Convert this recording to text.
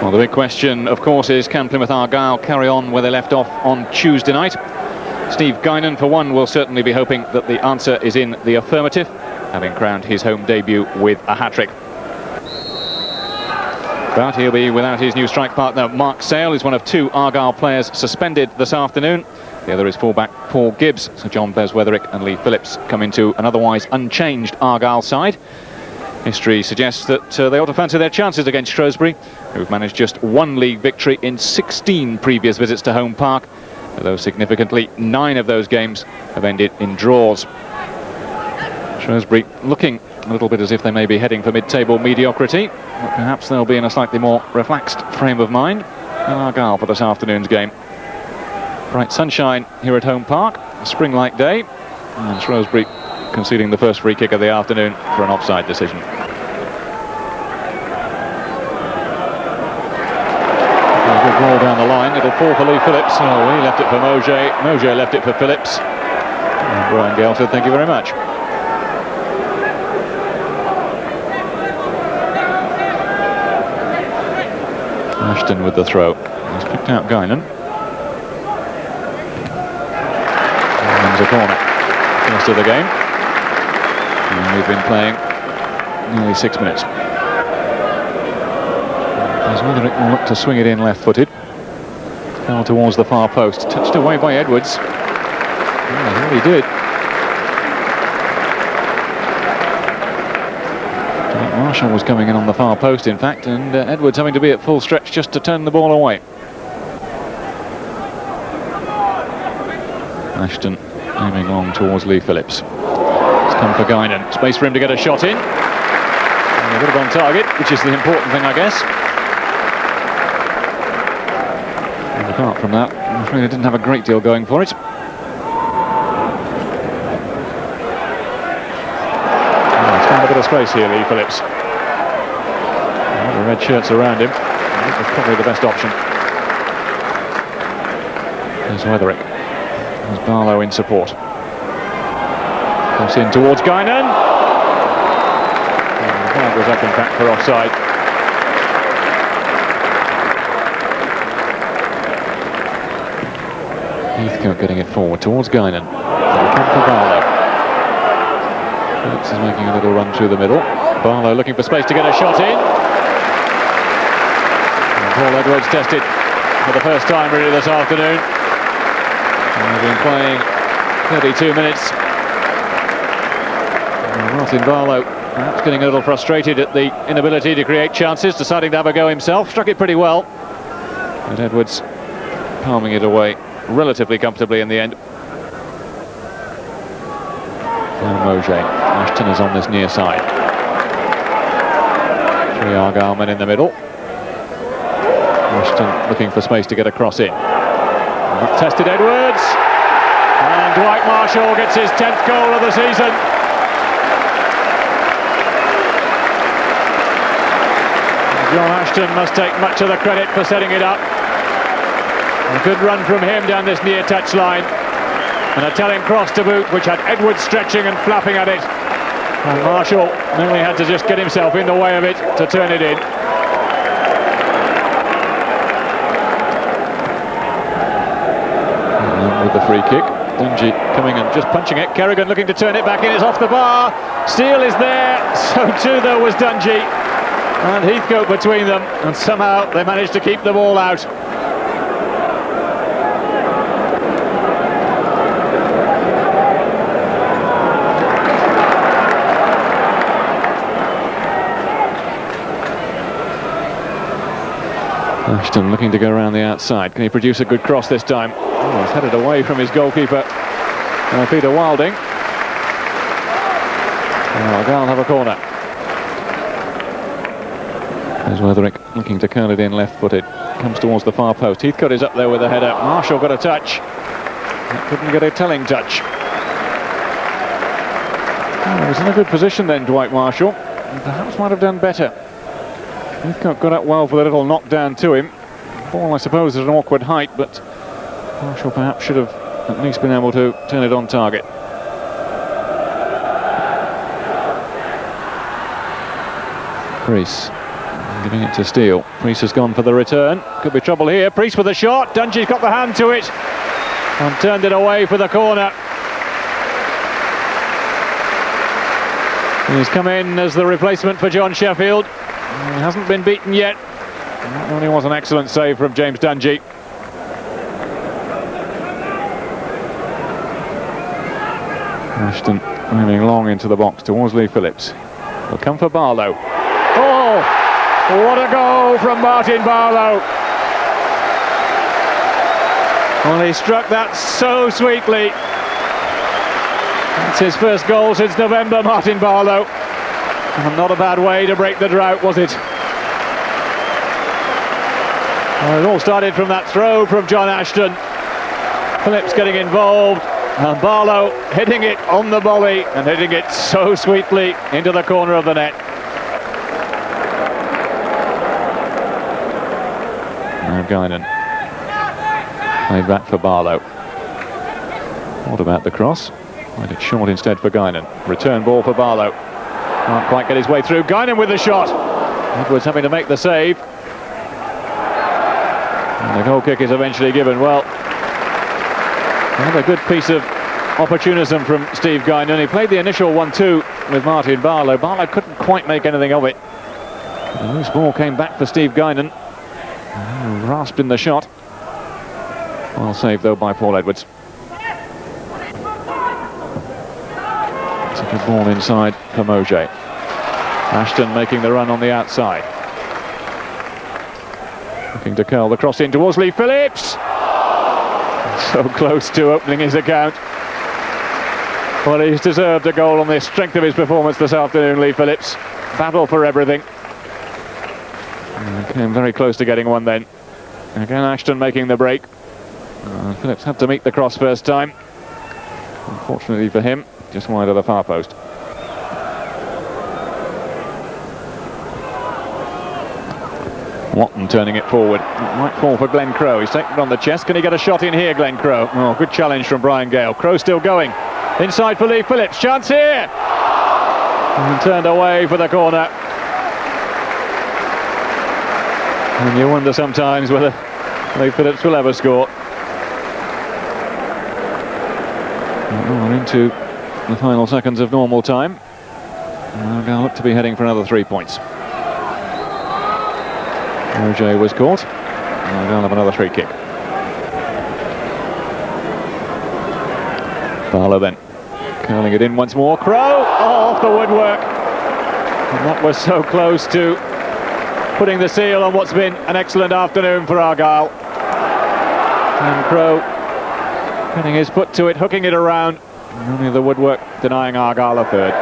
Well, the big question, of course, is can Plymouth Argyle carry on where they left off on Tuesday night? Steve Guinan, for one, will certainly be hoping that the answer is in the affirmative, having crowned his home debut with a hat-trick. But he'll be without his new strike partner. Mark Sale is one of two Argyle players suspended this afternoon. The other is fullback Paul Gibbs. So John Beswetherick and Lee Phillips come into an otherwise unchanged Argyle side. History suggests that they ought to fancy their chances against Shrewsbury, who've managed just one league victory in 16 previous visits to home park, although significantly 9 of those games have ended in draws. Shrewsbury looking a little bit as if they may be heading for mid-table mediocrity, but perhaps they'll be in a slightly more relaxed frame of mind than Argyle for this afternoon's game. Bright sunshine here at home park, a spring-like day, and Shrewsbury conceding the first free kick of the afternoon for an offside decision. A good ball down the line, it'll fall for Lee Phillips. Oh, he left it for Mojay, Mojay left it for Phillips. And Brian Gale said thank you very much. Ashton with the throw. He's picked out Guinan. And a corner. First of the game. And we've been playing nearly 6 minutes. Beswetherick will look to swing it in left-footed. Fell towards the far post. Touched away by Edwards. Yeah, he did. Dwight Marshall was coming in on the far post, in fact, and Edwards having to be at full stretch just to turn the ball away. Ashton aiming long towards Lee Phillips. It's come for Guinan. Space for him to get a shot in. And a bit of on target, which is the important thing, I guess. And apart from that, I'm afraid he didn't have a great deal going for it. He's found a bit of space here, Lee Phillips. The red shirts around him. That was probably the best option. There's Weatherick. There's Barlow in support. Comes in towards Guinan. And the flag was up in fact for offside. Heathcote getting it forward towards Guinan. It'll come for Barlow. Phillips is making a little run through the middle. Barlow looking for space to get a shot in. And Paul Edwards tested for the first time really this afternoon. We've been playing 32 minutes. And Martin Barlow perhaps getting a little frustrated at the inability to create chances, deciding to have a go himself. Struck it pretty well. But Edwards palming it away relatively comfortably in the end. Now Mojay. Ashton is on this near side. 3 Argyle men in the middle. Ashton looking for space to get a cross in. Tested Edwards, and Dwight Marshall gets his 10th goal of the season. John Ashton must take much of the credit for setting it up. A good run from him down this near touchline, and a telling cross to boot, which had Edwards stretching and flapping at it. And Marshall only had to just get himself in the way of it to turn it in. With the free kick, Dungy coming and just punching it. Kerrigan looking to turn it back in. It's off the bar. Steele is there. So too there was Dungy and Heathcote between them, and somehow they managed to keep the ball out. Ashton looking to go around the outside. Can he produce a good cross this time? Oh, he's headed away from his goalkeeper, Peter Wilding. Argyle have a corner. There's Weatherick looking to curl it in left-footed. Comes towards the far post. Heathcote is up there with a header. Marshall got a touch. Couldn't get a telling touch. Oh, he was in a good position then, Dwight Marshall. And perhaps might have done better. Heathcote got up well for the little knockdown to him. Ball, I suppose, is an awkward height, but Marshall perhaps should have at least been able to turn it on target. Grease. Giving it to Steele. Priest has gone for the return. Could be trouble here. Priest with a shot. Dungey's got the hand to it and turned it away for the corner. He's come in as the replacement for John Sheffield. He hasn't been beaten yet. And that only was an excellent save from James Dungey. Ashton moving long into the box towards Lee Phillips. Will come for Barlow. Oh, what a goal from Martin Barlow! Well, he struck that so sweetly. It's his first goal since November, Martin Barlow. And not a bad way to break the drought, was it? Well, it all started from that throw from John Ashton. Phillips getting involved, and Barlow hitting it on the volley and hitting it so sweetly into the corner of the net. Now Guinan. Played back for Barlow. What about the cross? Played it short instead for Guinan. Return ball for Barlow. Can't quite get his way through. Guinan with the shot. Edwards having to make the save. And the goal kick is eventually given. Well, another good piece of opportunism from Steve Guinan. He played the initial 1-2 with Martin Barlow. Barlow couldn't quite make anything of it. The loose ball came back for Steve Guinan. Rasped in the shot. Well saved though by Paul Edwards. It's a good ball inside for Mojay. Ashton making the run on the outside. Looking to curl the cross in towards Lee Phillips. So close to opening his account. Well, he's deserved a goal on the strength of his performance this afternoon, Lee Phillips. Battle for everything. And came very close to getting one then. Again, Ashton making the break. Phillips had to meet the cross first time. Unfortunately for him, just wide of the far post. Watton turning it forward. It might fall for Glenn Crowe. He's taken it on the chest. Can he get a shot in here, Glenn Crowe? Oh, good challenge from Brian Gale. Crowe still going. Inside for Lee Phillips. Chance here! And turned away for the corner. And you wonder sometimes whether Lee Phillips will ever score. We're into the final seconds of normal time. Argyle look to be heading for another 3 points. Mojay was caught. Argyle have another free kick. Barlow then curling it in once more. Crowe off the woodwork. And that was so close to putting the seal on what's been an excellent afternoon for Argyle. And Crowe putting his foot to it, hooking it around. Only the woodwork denying Argyle a third.